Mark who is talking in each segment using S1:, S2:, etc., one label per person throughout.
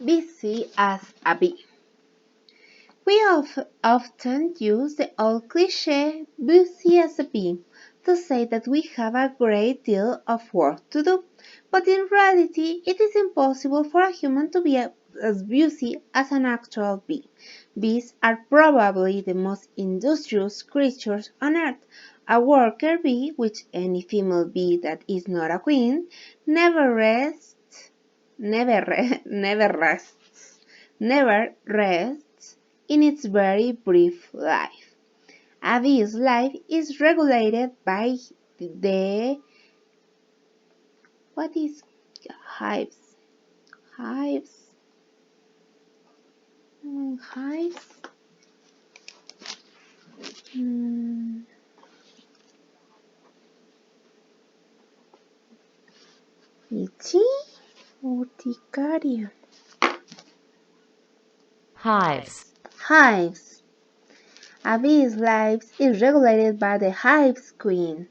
S1: Busy as a bee. We often use the old cliché busy as a bee to say that we have a great deal of work to do, but in reality it is impossible for a human to be as busy as an actual bee. Bees are probably the most industrious creatures on earth. A worker bee, which any female bee that is not a queen, never rests, never rests in its very brief life. A bee's life is regulated by the what is hives? Hives? Hives? Ichi? Urticaria.
S2: Hives.
S1: Hives. A bee's life is regulated by the hive's queen.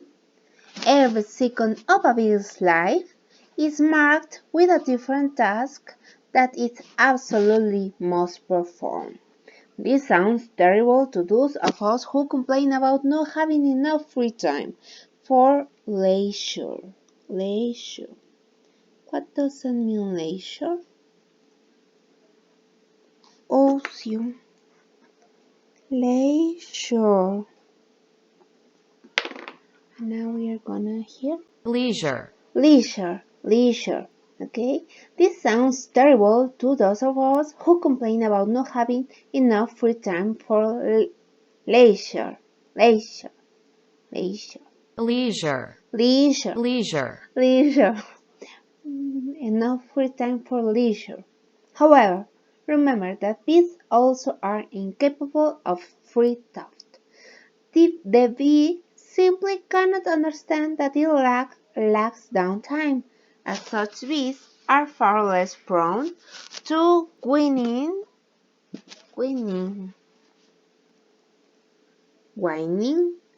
S1: Every second of a bee's life is marked with a different task that it absolutely must perform. This sounds terrible to those of us who complain about not having enough free time for leisure. Leisure. What does that mean, leisure? Ocio. Leisure. And now we are gonna hear
S2: Leisure.
S1: leisure. Okay? This sounds terrible to those of us who complain about not having enough free time for leisure. Leisure. Leisure.
S2: Leisure.
S1: Leisure.
S2: Leisure.
S1: Leisure. Enough free time for leisure. However, remember that bees also are incapable of free thought. The bee simply cannot understand that it lacks downtime, as such bees are far less prone to whining,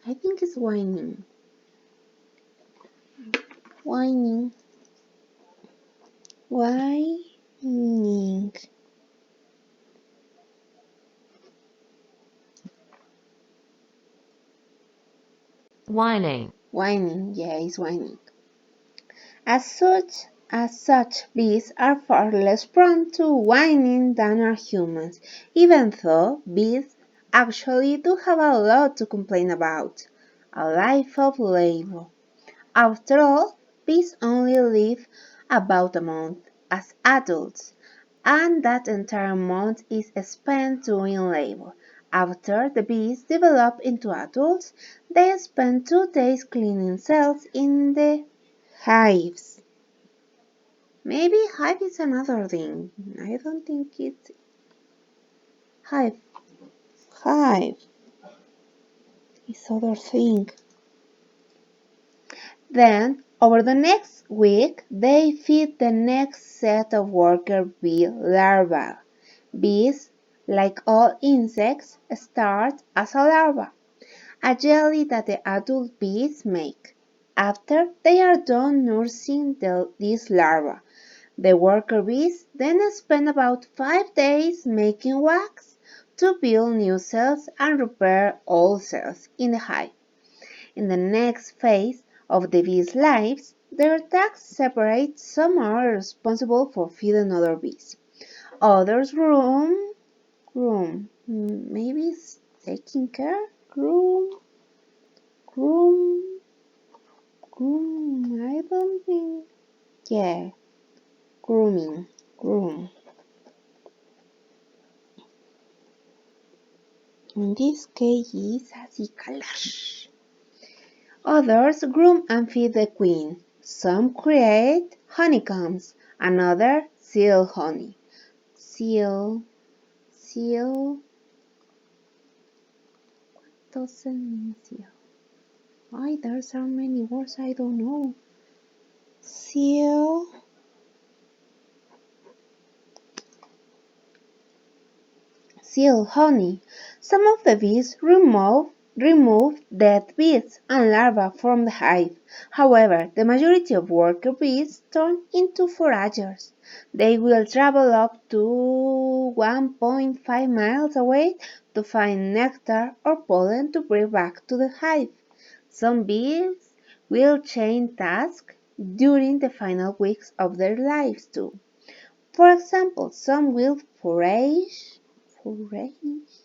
S1: I think it's whining, whining, whining.
S2: Whining.
S1: Whining, yeah, it's whining. As such, bees are far less prone to whining than are humans, even though bees actually do have a lot to complain about. A life of labor. After all, bees only live about a month as adults, and that entire month is spent doing labor. After the bees develop into adults, they spend 2 days cleaning cells in the hives. Maybe hive is another thing. I don't think it's hive. Hive is other thing. Then, over the next week, they feed the next set of worker bee larvae. Bees, like all insects, start as a larva, a jelly that the adult bees make. After they are done nursing these larvae, the worker bees then spend about 5 days making wax to build new cells and repair old cells in the hive. In the next phase of the bees' lives, their tasks separate. Some are responsible for feeding other bees. Others groom, maybe it's taking care, groom, I don't think, yeah, groom. In this case is acicalar. Others groom and feed the queen. Some create honeycombs, another seal honey. Seal, what doesn't mean seal? Why there are many words I don't know. Seal honey. Some of the bees remove remove dead bees and larvae from the hive. However, the majority of worker bees turn into foragers. They will travel up to 1.5 miles away to find nectar or pollen to bring back to the hive. Some bees will change tasks during the final weeks of their lives too. For example, some will forage,
S2: forage,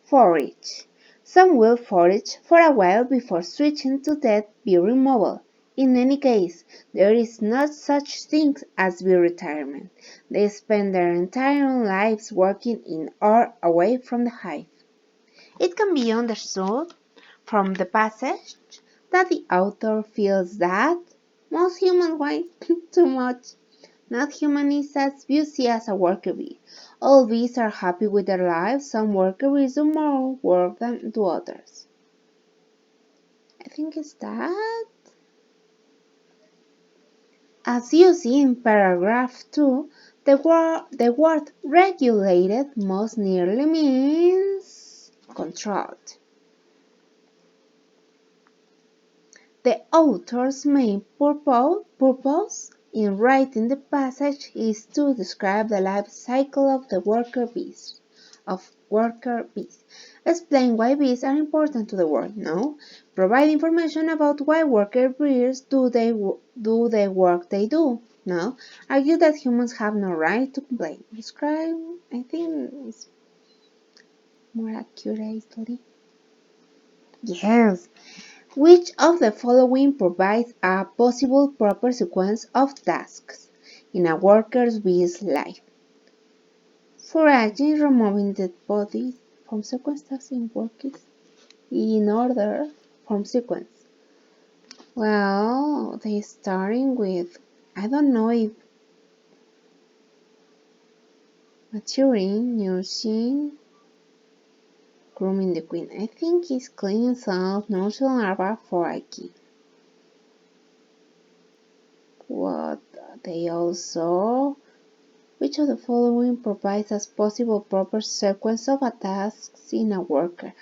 S1: forage. Some will forage for a while before switching to dead bee removal. In any case, there is not such thing as bee retirement. They spend their entire lives working in or away from the hive. It can be understood from the passage that the author feels that most humans whine too much. Not human is as busy as a worker bee. All bees are happy with their lives. Some worker bees do more work than do others. I think it's that. As you see in paragraph 2, the word regulated most nearly means controlled. The author's main purpose in writing the passage is to describe the life cycle of the worker bees. Explain why bees are important to the world. No. Provide information about why worker bees do the work they do. No. Argue that humans have no right to complain. Describe, I think, is more accurately. Yes. Which of the following provides a possible proper sequence of tasks in a worker's bee's life? Foraging, removing dead bodies from sequence tasks in workers in order from sequence. Well, they starting with, I don't know if maturing, nursing, grooming the queen. I think it's cleaning cells, nursing larvae for a key. What they also Which of the following provides a possible proper sequence of tasks in a worker?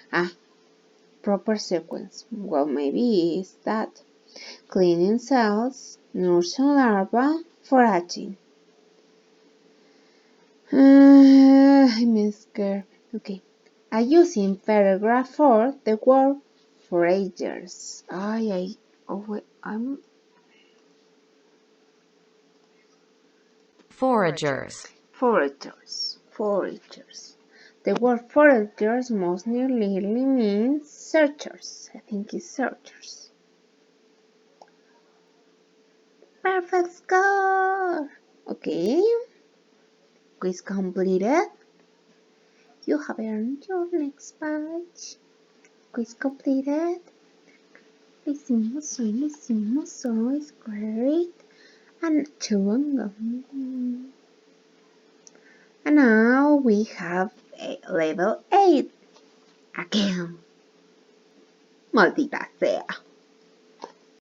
S1: Proper sequence. Well, maybe it's that. Cleaning cells, nursing larvae, foraging. I'm scared. Okay. I use in paragraph 4 the word foragers. I'm
S2: foragers,
S1: Foragers. The word foragers most nearly means searchers. I think it's searchers. Perfect score! Okay, quiz completed. You have earned your next badge. Quiz completed. Lissimo soy is great. And And now we have level 8 again. Maldita sea.